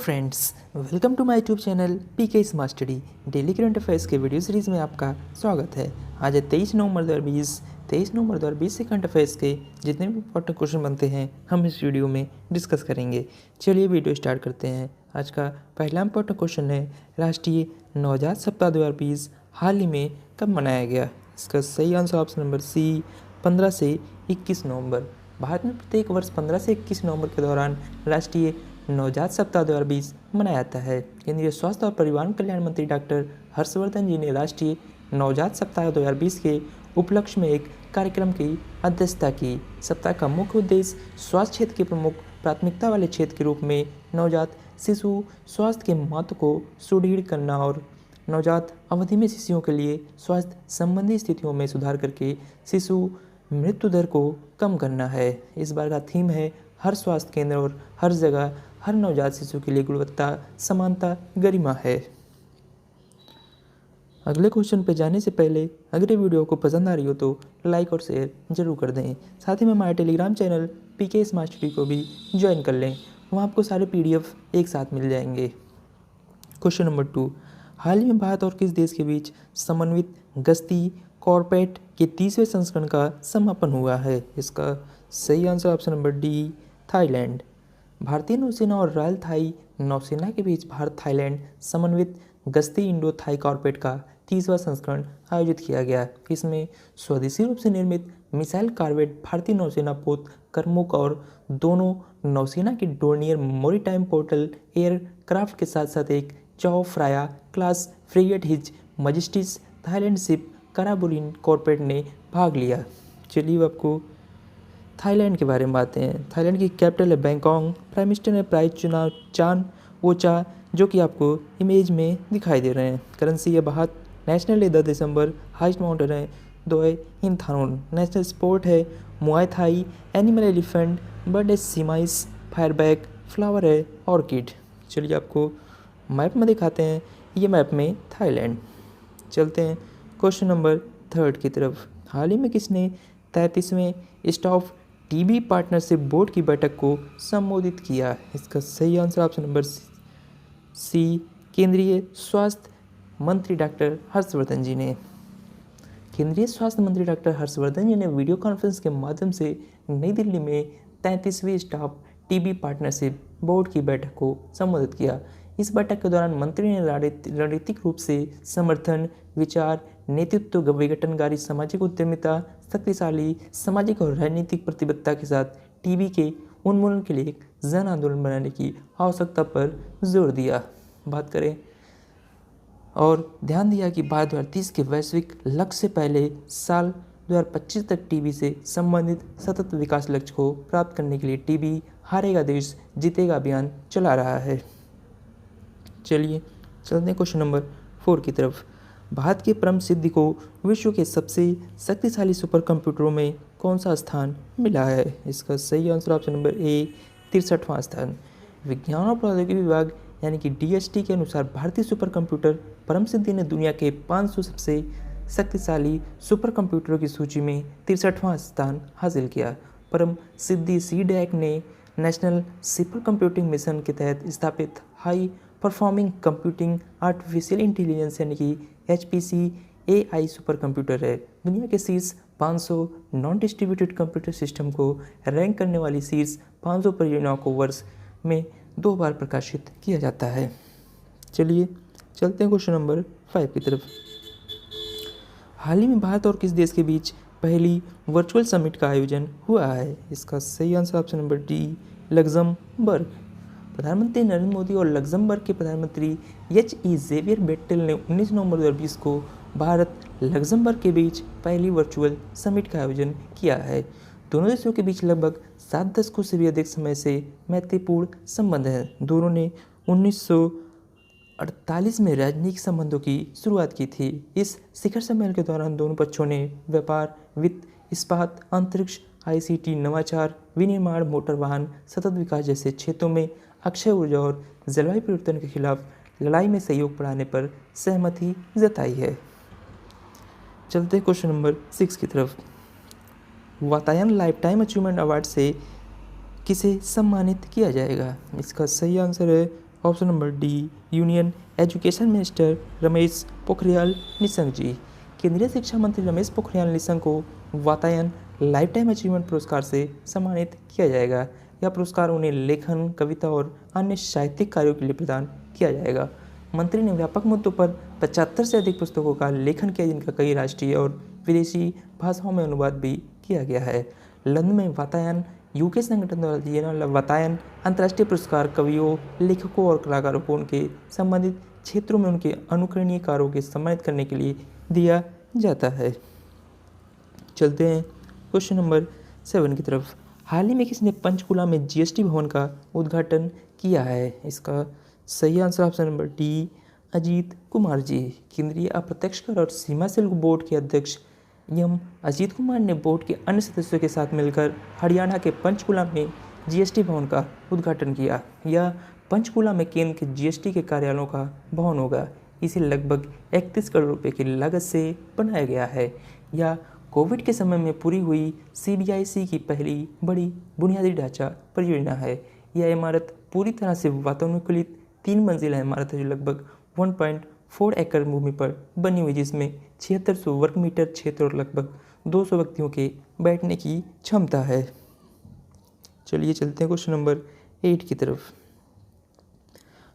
Friends, welcome to my YouTube channel PK smart study. Daily current affairs के video series में आपका स्वागत है। आज है 23 नवंबर 2020 से करंट अफेयर्स के जितने भी इंपॉर्टेंट क्वेश्चन बनते हैं हम इस वीडियो में डिस्कस करेंगे। चलिए वीडियो स्टार्ट करते हैं। आज का पहला इंपॉर्टेंट क्वेश्चन है, राष्ट्रीय नवजात सप्ताह 2020 हाल ही में कब मनाया गया? इसका सही आंसर ऑप्शन नंबर सी, 15 से 21 नवंबर। भारत में प्रत्येक वर्ष 15 से 21 नवंबर के दौरान राष्ट्रीय नवजात सप्ताह 2020 मनाया जाता है। केंद्रीय स्वास्थ्य और परिवार कल्याण मंत्री डॉक्टर हर्षवर्धन जी ने राष्ट्रीय नवजात सप्ताह 2020 के उपलक्ष्य में एक कार्यक्रम की अध्यक्षता की। सप्ताह का मुख्य उद्देश्य स्वास्थ्य क्षेत्र के प्रमुख प्राथमिकता वाले क्षेत्र के रूप में नवजात शिशु स्वास्थ्य के महत्व को सुदृढ़ करना और नवजात अवधि में शिशुओं के लिए स्वास्थ्य संबंधी स्थितियों में सुधार करके शिशु मृत्यु दर को कम करना है। इस बार का थीम है, हर स्वास्थ्य केंद्र और हर जगह हर नवजात शिशु के लिए गुणवत्ता, समानता, गरिमा है। अगले क्वेश्चन पे जाने से पहले अगर ये वीडियो को पसंद आ रही हो तो लाइक और शेयर जरूर कर दें। साथ ही में हमारे Telegram channel PK smart study को भी ज्वाइन कर लें, वहाँ आपको सारे PDF एक साथ मिल जाएंगे। क्वेश्चन नंबर 2, हाल ही में भारत और किस देश के बीच समन्वित गश्ती कॉर्पेट के 30वें संस्करण का समापन हुआ है? इसका सही answer option number D, Thailand. भारतीय नौसेना और रॉयल थाई नौसेना के बीच भारत थाईलैंड समन्वित गश्ती इंडो थाई कॉर्पेट का 30वां संस्करण आयोजित किया गया। इसमें स्वदेशी रूप से निर्मित मिसाइल कॉर्वेट भारतीय नौसेना पोत करमुक और दोनों नौसेना की डोर्नियर मैरीटाइम पोर्टल एयरक्राफ्ट के साथ साथ एक Chao Phraya class frigate His Majesty's Thailand ship कराबुलिन कॉर्पेट ने भाग लिया। चलिए आपको थाईलैंड के बारे में बात हैं। थाईलैंड की कैपिटल है बैंकॉक। प्राइम मिनिस्टर है प्राइट चान ओचा, जो कि आपको इमेज में दिखाई दे रहे हैं। करेंसी है बाहत। नेशनल डे 10 दिसंबर। हाइस्ट माउंटेन है Doi Inthanon. National sport है Muay Thai. Animal elephant. Bird है सीमाइस। फायरबैक। फ्लावर है ऑर्किड। चलिए आपको मैप में दिखाते हैं। ये मैप में थाईलैंड। चलते हैं क्वेश्चन नंबर 3 की तरफ। हाल ही में किसने 33वें स्टॉफ टीबी पार्टनरशिप बोर्ड की बैठक को संबोधित किया? इसका सही आंसर ऑप्शन नंबर सी, केंद्रीय स्वास्थ्य मंत्री डॉक्टर हर्षवर्धन जी ने। केंद्रीय स्वास्थ्य मंत्री डॉक्टर हर्षवर्धन जी ने वीडियो कॉन्फ्रेंस के माध्यम से नई दिल्ली में 33वीं स्टॉफ टीबी पार्टनरशिप बोर्ड की बैठक को संबोधित किया। इस बैठक के दौरान मंत्री ने रणनीतिक रूप से समर्थन, विचार, नेतृत्व, विघटनकारी सामाजिक उद्यमिता, शक्तिशाली सामाजिक और राजनीतिक प्रतिबद्धता के साथ टीबी के उन्मूलन के लिए एक जन आंदोलन बनाने की आवश्यकता पर जोर दिया। बात करें और ध्यान दिया कि भारत 2030 के वैश्विक लक्ष्य से पहले साल 2025 तक टीबी से संबंधित सतत विकास लक्ष्य को प्राप्त करने के लिए टीबी हारेगा देश जीतेगा अभियान चला रहा है। चलिए चलते हैं क्वेश्चन नंबर 4 की तरफ। भारत के परम सिद्धि को विश्व के सबसे शक्तिशाली सुपर कंप्यूटरों में कौन सा स्थान मिला है? इसका सही आंसर ऑप्शन नंबर ए, 63वां स्थान। विज्ञान और प्रौद्योगिकी विभाग यानी कि DST के अनुसार भारतीय सुपर कंप्यूटर परम सिद्धि ने दुनिया के 500 सबसे शक्तिशाली सुपर कंप्यूटरों की सूची में 63वां स्थान हासिल किया। परम सिद्धि CDAC ने नेशनल सुपर कंप्यूटिंग मिशन के तहत स्थापित high performing computing artificial intelligence यानी कि HPC AI सुपर कंप्यूटर है। दुनिया के शीर्ष 500 नॉन डिस्ट्रीब्यूटेड कंप्यूटर सिस्टम को रैंक करने वाली शीर्ष 500 परियोजनाओं को वर्ष में 2 बार प्रकाशित किया जाता है। चलिए चलते हैं क्वेश्चन नंबर 5 की तरफ। हाल ही में भारत और किस देश के बीच पहली वर्चुअल समिट का आयोजन हुआ है? इसका सही answer option number D, Luxembourg. प्रधानमंत्री नरेंद्र मोदी और लग्जमबर्ग के प्रधानमंत्री HE जेवियर बेट्टेल ने 19 नवंबर 2020 को भारत लग्जमबर्ग के बीच पहली वर्चुअल समिट का आयोजन किया है। दोनों देशों के बीच लगभग 7 दशकों से भी अधिक समय से मैत्रीपूर्ण संबंध हैं। दोनों ने 1948 में राजनीतिक संबंधों की शुरुआत की थी। इस शिखर सम्मेलन के दौरान दोनों पक्षों ने व्यापार, वित्त, इस्पात, अंतरिक्ष, ICT, नवाचार, विनिर्माण, मोटर वाहन, सतत विकास जैसे क्षेत्रों में अक्षय ऊर्जा और जलवायु परिवर्तन के खिलाफ लड़ाई में सहयोग बढ़ाने पर सहमति जताई है। चलते क्वेश्चन नंबर 6 की तरफ। Vatayan life time achievement award से किसे सम्मानित किया जाएगा? इसका सही आंसर है option number D union education minister Ramesh Pokhriyal Nishank ji. केंद्रीय शिक्षा मंत्री रमेश पोखरियाल निशंक को वातायन लाइफ टाइम अचीवमेंट पुरस्कार से सम्मानित किया जाएगा। यह पुरस्कार उन्हें लेखन, कविता और अन्य साहित्यिक कार्यों के लिए प्रदान किया जाएगा। मंत्री ने व्यापक मुद्दों पर 75 से अधिक पुस्तकों का लेखन किया, जिनका कई राष्ट्रीय और विदेशी भाषाओं में अनुवाद भी किया गया है। लंदन में वातायन यूके संगठन द्वारा दिए जाने वाला वातायन अंतर्राष्ट्रीय पुरस्कार कवियों, लेखकों और कलाकारों को उनके संबंधित क्षेत्रों में उनके अनुकरणीय कार्यों के सम्मानित करने के लिए दिया जाता है। चलते हैं क्वेश्चन नंबर 7 की तरफ। हाल ही में किसने पंचकुला में जीएसटी भवन का उद्घाटन किया है? इसका सही answer option number D Ajit Kumar ji. केंद्रीय अप्रत्यक्ष कर और सीमा शुल्क बोर्ड के अध्यक्ष एम अजीत कुमार ने बोर्ड के अन्य सदस्यों के साथ मिलकर हरियाणा के पंचकुला में जीएसटी भवन का उद्घाटन किया। यह पंचकुला में केंद्र के जीएसटी के कार्यालयों का भवन होगा। इसे लगभग 31 करोड़ रुपए की लागत से बनाया गया है। यह कोविड के समय में पूरी हुई सीबीआईसी की पहली बड़ी बुनियादी ढांचा परियोजना है। यह इमारत पूरी तरह से वातानुकूलित 3 मंजिला इमारत है, जो लगभग 1.4 एकड़ भूमि पर बनी हुई, जिसमें 7600 वर्ग मीटर क्षेत्र और लगभग 200 व्यक्तियों के बैठने की क्षमता है। चलिए चलते हैं क्वेश्चन नंबर 8 की तरफ।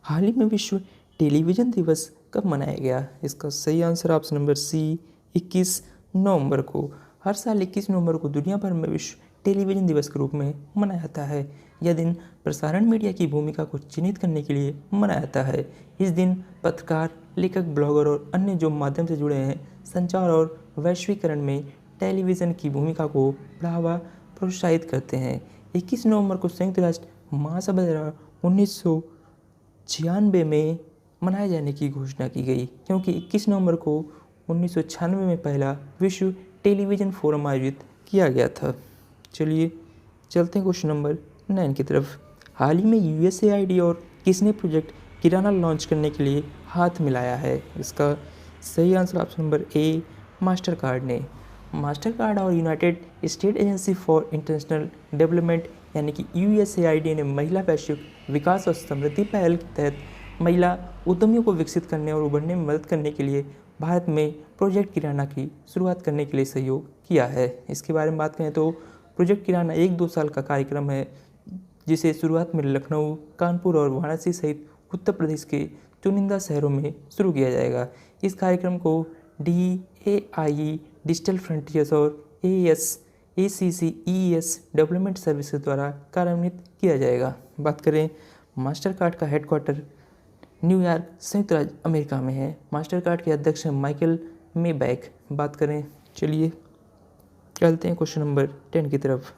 हाल ही में विश्व टेलीविज़न दिवस कब मनाया गया? इसका सही आंसर ऑप्शन नंबर सी 21 नवंबर को। हर साल 21 नवंबर को दुनिया भर में विश्व टेलीविज़न दिवस के रूप में मनाया जाता है। यह दिन प्रसारण मीडिया की भूमिका को चिन्हित करने के लिए मनाया जाता है। इस दिन पत्रकार, लेखक, ब्लॉगर और अन्य जो माध्यम से जुड़े हैं, संचार और वैश्वीकरण में टेलीविज़न की भूमिका को बढ़ावा प्रोत्साहित करते हैं। 21 नवंबर को संयुक्त राष्ट्र महासभा द्वारा 1996 में मनाए जाने की घोषणा की गई, क्योंकि 21 नवंबर को 1996 में पहला विश्व टेलीविज़न फोरम आयोजित किया गया था। चलिए चलते हैं क्वेश्चन नंबर 9 की तरफ। हाल ही में यूएसएआईडी और किसने प्रोजेक्ट किराना लॉन्च करने के लिए हाथ मिलाया है? इसका सही आंसर ऑप्शन नंबर ए मास्टर कार्ड ने। मास्टर कार्ड और United state agency for international development यानी कि यूएसएआईडी ने महिला वैश्विक विकास और समृद्धि पहल के तहत महिला उद्यमियों को विकसित करने और उभरने में मदद करने के लिए भारत में प्रोजेक्ट किराना की शुरुआत करने के लिए सहयोग किया है। इसके बारे में बात करें तो प्रोजेक्ट किराना 1-2 साल का कार्यक्रम है, जिसे शुरुआत में लखनऊ, कानपुर और वाराणसी सहित उत्तर प्रदेश के चुनिंदा शहरों में शुरू किया जाएगा। इस कार्यक्रम को DAIE डिजिटल फ्रंटियर्स और ACCES डेवलपमेंट सर्विसेज द्वारा कार्यान्वित किया जाएगा। बात करें मास्टर कार्ड का हेडक्वार्टर न्यूयॉर्क संयुक्त राज्य अमेरिका में है। मास्टर कार्ड के अध्यक्ष हैं माइकल मेबैक। बात करें, चलिए चलते हैं क्वेश्चन नंबर 10 की तरफ।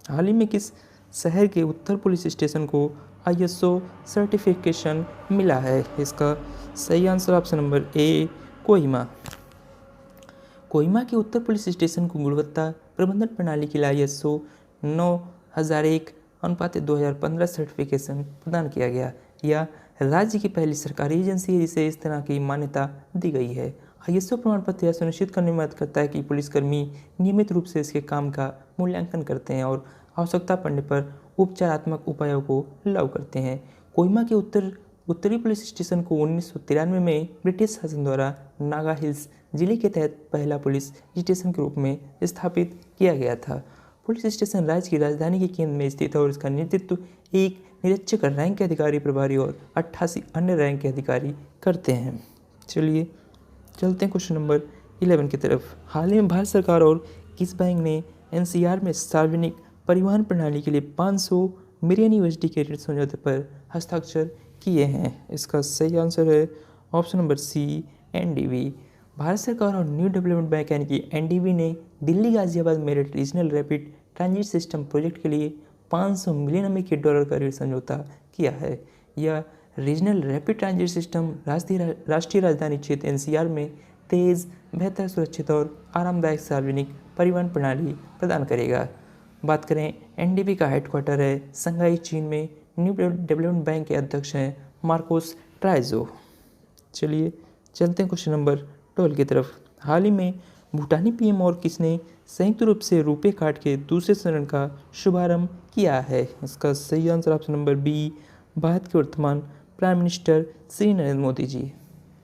हाल ही में किस शहर के उत्तर पुलिस स्टेशन को ISO सर्टिफिकेशन मिला है? इसका सही आंसर ऑप्शन नंबर ए कोहिमा। कोहिमा के उत्तर पुलिस स्टेशन को गुणवत्ता प्रबंधन प्रणाली के लिए ISO 9001/2015 सर्टिफिकेशन प्रदान किया गया। यह राज्य की पहली सरकारी एजेंसी है जिसे इस तरह की मान्यता दी गई है। ISO प्रमाण पत्र यह सुनिश्चित करने में मदद करता है कि पुलिसकर्मी नियमित रूप से इसके काम का मूल्यांकन करते हैं और आवश्यकता पड़ने पर उपचारात्मक उपायों को लागू करते हैं। कोहिमा के उत्तरी पुलिस स्टेशन को 1993 में ब्रिटिश शासन द्वारा नागा हिल्स जिले के तहत पहला पुलिस स्टेशन के रूप में स्थापित किया गया था। पुलिस स्टेशन राज्य की राजधानी के केंद्र में स्थित है और इसका नेतृत्व एक निरीक्षक रैंक के अधिकारी प्रभारी और 88 अन्य रैंक के अधिकारी करते हैं। चलिए चलते हैं क्वेश्चन नंबर 11 की तरफ। हाल ही में भारत सरकार और किस बैंक ने NCR में सार्वजनिक परिवहन प्रणाली के लिए 500 मिलियन USD के ऋण समझौते पर हस्ताक्षर किए हैं? इसका सही आंसर है option number C NDB। Bharat सरकार और न्यू डेवलपमेंट बैंक यानी कि NDB ने Delhi Ghaziabad Meerut regional rapid transit system project के लिए 500 मिलियन अमेरिकी डॉलर का ऋण समझौता किया है। यह रीजनल रैपिड ट्रांजिट सिस्टम राष्ट्रीय राजधानी क्षेत्र NCR में तेज़, बेहतर, सुरक्षित और आरामदायक सार्वजनिक परिवहन प्रणाली प्रदान करेगा। बात करें, NDB का हेडक्वार्टर है संघाई, चीन में। न्यू डेवलपमेंट बैंक के अध्यक्ष हैं मार्कोस ट्राइजो। चलिए चलते हैं क्वेश्चन नंबर 12 की तरफ। हाल ही में भूटानी PM और किसने संयुक्त रूप से रुपे कार्ड के दूसरे चरण का शुभारंभ किया है? इसका सही answer option number B Bharat के वर्तमान प्राइम मिनिस्टर श्री नरेंद्र मोदी जी।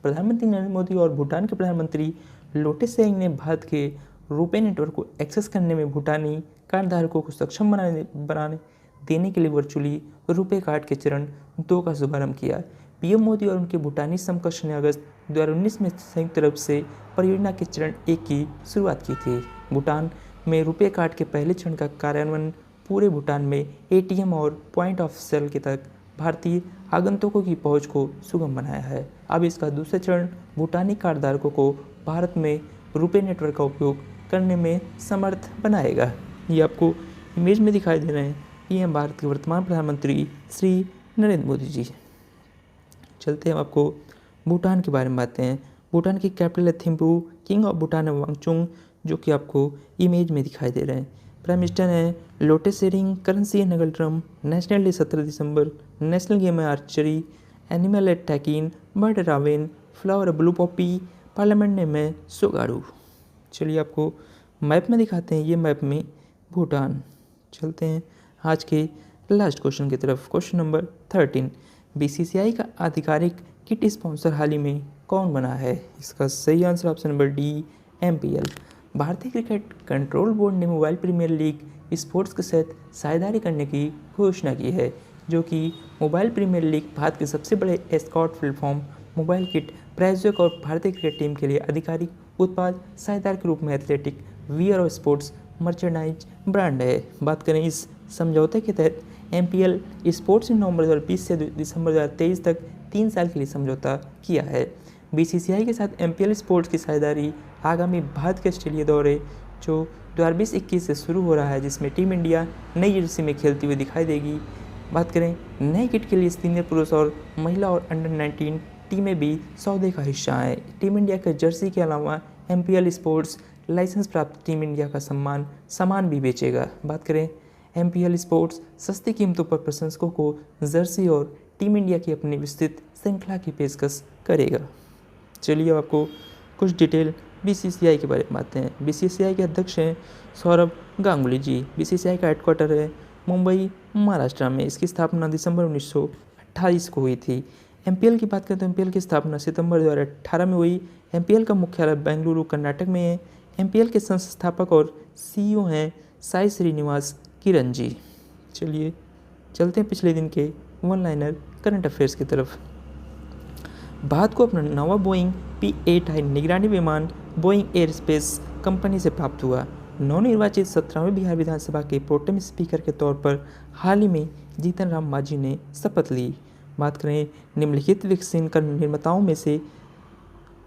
प्रधानमंत्री नरेंद्र मोदी और भूटान के प्रधानमंत्री लोटे शेरिंग ने भारत के रुपे नेटवर्क को एक्सेस करने में भूटानी कार्डधारकों को सक्षम बनाने देने के लिए वर्चुअली रुपे कार्ड के चरण 2 का शुभारंभ किया। पीएम मोदी और उनके भूटानी समकक्ष ने अगस्त 2019 में संयुक्त रूप से परियोजना के चरण 1 की शुरुआत की थी। भूटान में रुपे कार्ड के पहले चरण का कार्यान्वयन पूरे भूटान में एटीएम और पॉइंट ऑफ सेल के तक भारतीय आगंतुकों की पहुंच को सुगम बनाया है। अब इसका दूसरा चरण भूटानी कार्डधारकों को भारत में रुपे नेटवर्क का उपयोग करने में समर्थ बनाएगा। ये आपको इमेज में दिखाई दे रहे हैं। पीएम भारत के वर्तमान प्रधानमंत्री श्री नरेंद्र मोदी जी। चलते हैं आपको भूटान के बारे में बातें हैं। भूटान की कैपिटल है थिम्पू, किंग ऑफ भूटान है वांगचुक, जो कि आपको इमेज में दिखाई दे रहे हैं। प्राइम मिनिस्टर हैं लोटे शेरिंग, करेंसी है नगलट्रम, नेशनल डे 17 दिसंबर, नेशनल गेम है आर्चरी, एनिमल है टैकिन, बर्ड है रावेन, फ्लावर है ब्लू पॉपी, पार्लियामेंट नेम है सोगारू। चलिए आपको मैप में दिखाते हैं, ये मैप में भूटान। चलते हैं आज के लास्ट क्वेश्चन की तरफ। क्वेश्चन नंबर 13, बीसीसीआई का आधिकारिक किट स्पॉन्सर हाल ही में कौन बना है? इसका सही answer option number D, MPL. भारतीय क्रिकेट कंट्रोल बोर्ड ने मोबाइल प्रीमियर लीग स्पोर्ट्स के साथ साझेदारी करने की घोषणा की है, जो कि मोबाइल प्रीमियर लीग भारत के सबसे बड़े एस्कॉर्ट प्लेटफॉर्म मोबाइल किट प्रायोजक और भारतीय क्रिकेट टीम के लिए आधिकारिक उत्पाद साझेदार के रूप में एथलेटिक वियर और स्पोर्ट्स मर्चेंडाइज ब्रांड है। बात करें इस समझौते के तहत एमपीएल स्पोर्ट्स ने नवंबर 2020 से दिसंबर 2023 तक 3 साल के लिए समझौता किया है। बीसीसीआई के साथ एमपीएल स्पोर्ट्स की साझेदारी आगामी भारत के ऑस्ट्रेलिया दौरे जो 2020-21 से शुरू हो रहा है, जिसमें टीम इंडिया नई जर्सी में खेलती हुई दिखाई देगी। बात करें नए किट के लिए सीनियर पुरुष और महिला और अंडर 19 टीमें भी सौदे का हिस्सा हैं। टीम इंडिया के जर्सी के अलावा एमपीएल स्पोर्ट्स लाइसेंस प्राप्त टीम इंडिया का सामान भी बेचेगा। बात करें एमपीएल स्पोर्ट्स सस्ती कीमतों पर प्रशंसकों को जर्सी और टीम इंडिया की अपनी विस्तृत श्रृंखला की पेशकश करेगा। चलिए अब आपको कुछ डिटेल बीसीसीआई के बारे में बातें हैं। बीसीसीआई के अध्यक्ष हैं सौरभ गांगुली जी। बीसीसीआई का हेडक्वार्टर है मुंबई, महाराष्ट्र में। इसकी स्थापना दिसंबर 1928 को हुई थी। एमपीएल की बात करें तो एमपीएल की स्थापना सितंबर 2018 में हुई। एमपीएल का मुख्यालय बेंगलुरु, कर्नाटक में है। एमपीएल के संस्थापक और सीईओ हैं साई श्रीनिवास किरण जी। चलिए चलते हैं पिछले दिन के वन लाइनर करंट अफेयर्स की तरफ। भारत को अपना नवा बोइंग P-8I निगरानी विमान बोइंग एयरस्पेस कंपनी से प्राप्त हुआ। नवनिर्वाचित 17वें बिहार विधानसभा के प्रोटेम स्पीकर के तौर पर हाल ही में जीतन राम मांझी ने शपथ ली। बात करें निम्नलिखित वैक्सीन का निर्माताओं में से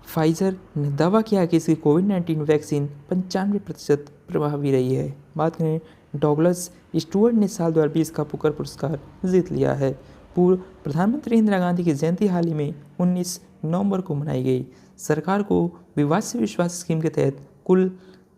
फाइजर ने दावा किया कि इसकी कोविड-19 वैक्सीन 95% प्रभावी रही है। बात करें डॉगलस स्टुअर्ट ने साल 2020 का बुकर पुरस्कार जीत लिया है। पूर्व प्रधानमंत्री इंदिरा गांधी की जयंती हाल ही में 19 नवंबर को मनाई गई। सरकार को विवाद से विश्वास स्कीम के तहत कुल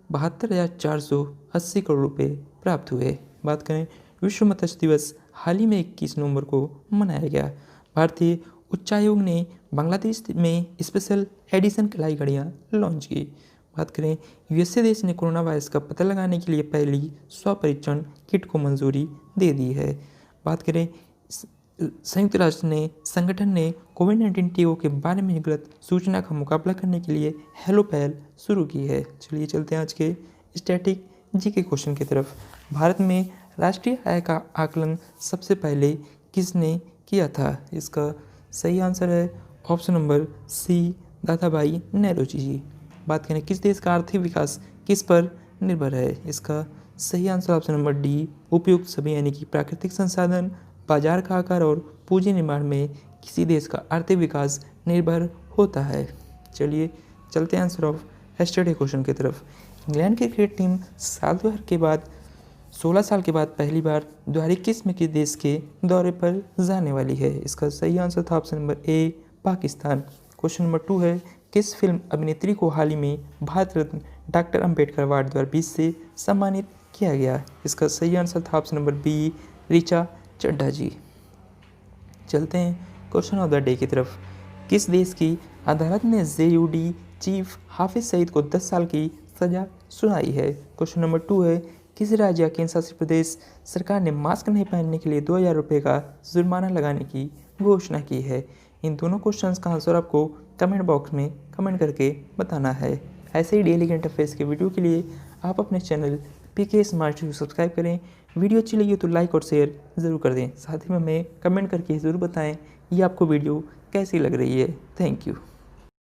72,480 करोड़ रुपए प्राप्त हुए। बात करें विश्व मत्स्य दिवस हाल ही में 21 नवंबर को मनाया गया। भारतीय उच्चायोग ने बांग्लादेश में स्पेशल एडिशन कलाई घड़ियाँ लॉन्च की। बात करें यूएसए देश ने कोरोना वायरस का पता लगाने के लिए पहली स्वपरीक्षण किट को मंजूरी दे दी है। बात करें संयुक्त राष्ट्र संगठन ने कोविड-19 टीकों के बारे में गलत सूचना का मुकाबला करने के लिए हेलो पहल शुरू की है। चलिए चलते हैं आज के स्टैटिक जीके क्वेश्चन की तरफ। भारत में राष्ट्रीय आय का आकलन सबसे पहले किसने किया था? इसका सही आंसर है option number C, Dadabhai Naoroji ji. बात करें किस देश का आर्थिक विकास किस पर निर्भर है? इसका सही आंसर ऑप्शन नंबर डी, उपयुक्त सभी यानी कि प्राकृतिक संसाधन, बाजार का आकार और पूंजी निर्माण में किसी देश का आर्थिक विकास निर्भर होता है। चलिए चलते हैं आंसर ऑफ यस्टरडे क्वेश्चन की तरफ। इंग्लैंड की क्रिकेट टीम साल 2000 के बाद 16 साल के बाद पहली बार 2021 में किस देश के दौरे पर जाने वाली है? इसका सही आंसर था option number A, Pakistan. Question number 2 है किस फिल्म अभिनेत्री को हाल ही में भारत रत्न डॉक्टर अंबेडकर अवार्ड 2020 से सम्मानित किया गया? इसका सही आंसर था option number B, Richa Chadha ji. चलते हैं क्वेश्चन ऑफ द डे की तरफ। किस देश की अदालत ने जेयूडी चीफ हाफिज सईद को 10 साल की सजा सुनाई है? क्वेश्चन नंबर 2 है किस राज्य या केंद्र शासित प्रदेश सरकार ने मास्क नहीं पहनने के लिए 2000 रुपये का जुर्माना लगाने की घोषणा की है? इन दोनों क्वेश्चंस का आंसर आपको कमेंट बॉक्स में कमेंट करके बताना है। ऐसे ही डेली करंट अफेयर्स के वीडियो के लिए आप अपने चैनल पीके स्मार्ट को सब्सक्राइब करें। वीडियो अच्छी लगी तो लाइक और शेयर ज़रूर कर दें। साथ ही में हमें कमेंट करके ज़रूर बताएं ये आपको वीडियो कैसी लग रही है। Thank you.